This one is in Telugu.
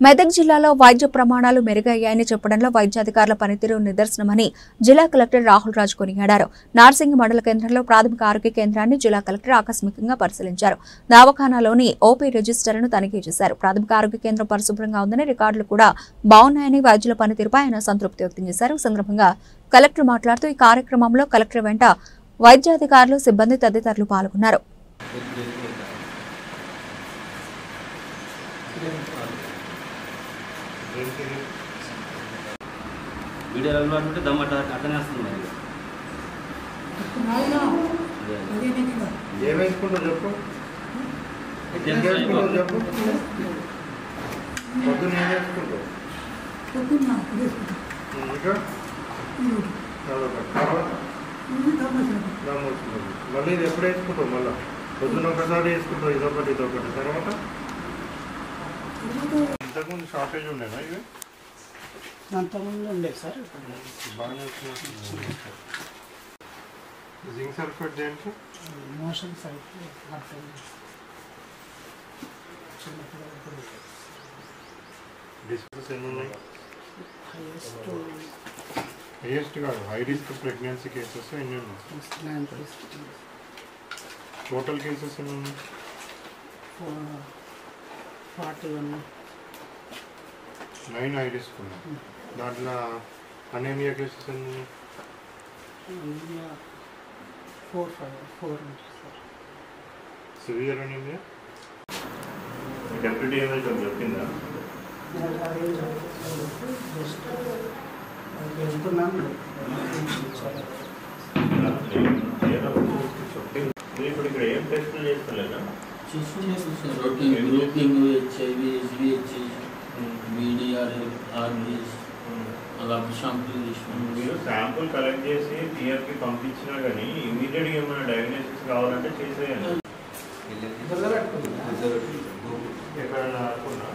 మెదక్ జిల్లాలో వైద్య ప్రమాణాలు మెరుగయ్యాయని చెప్పడంలో వైద్యాధికారుల పనితీరు నిదర్శనమని జిల్లా కలెక్టర్ రాహుల్ రాజ్ కొనియాడారు. నార్సింగి మండల కేంద్రంలో ప్రాథమిక ఆరోగ్య కేంద్రాన్ని జిల్లా కలెక్టర్ ఆకస్మికంగా పరిశీలించారు. దవాఖానాలోని ఓపీ రిజిస్టర్ను తనిఖీ చేశారు. ప్రాథమిక ఆరోగ్య కేంద్రం పరిశుభ్రంగా ఉందని, రికార్డులు కూడా బాగున్నాయని వైద్యుల పనితీరుపై ఆయన సంతృప్తి వ్యక్తం చేశారు. ఈ సందర్భంగా కలెక్టర్ మాట్లాడుతూ ఈ కార్యక్రమంలో కలెక్టర్ వెంట వైద్యాధికారులు, సిబ్బంది తదితరులు పాల్గొన్నారు. వీడియోలో అంటే దమ్మట అట్టనే వస్తుంది మరి. ఏమేసుకుంటూ చెప్పు, చెప్పు పొద్దున్న ఏం చేసుకుంటావు? ఇంకా మళ్ళీ ఇది ఎప్పుడు వేసుకుంటావు? మళ్ళీ పొద్దున్న ఒకసారి వేసుకుంటావు, ఇదొకటి తర్వాత ఇంతకుముందు షార్టేజ్ ఉండేనా? ఇవి అంతకుముందు ఉండేది సార్. బాగానే జింక్ సల్ఫేట్ దేనికి? మోషన్ సైడ్ డిసీజెస్ ఎన్ని ఉన్నాయి? హైయెస్ట్ కాదు, హై రిస్క్ ప్రెగ్నెన్సీ కేసెస్ ఎన్ని ఉన్నాయి? టోటల్ కేసెస్ ఎన్ని ఉన్నాయి? 41. 9 హై రిస్క్ ఉన్నాయి. దాంట్లో అనేమియా కేసెస్ ఎన్ని ఉన్నాయి? 4 ఉంటాయి సార్. సివియర్ అనేమియా డెప్యూటీ ఏమైనా చెప్పిందా? ఇప్పుడు ఇక్కడ ఏం టెస్టులు చేస్తలేదా? మీరు శాంపుల్ కలెక్ట్ చేసి టీఆర్కి పంపించినా కానీ ఇమీడియట్గా ఏమైనా డయాగ్నోసిస్ కావాలంటే చేసేయండి. ఎక్కడ అనుకున్నా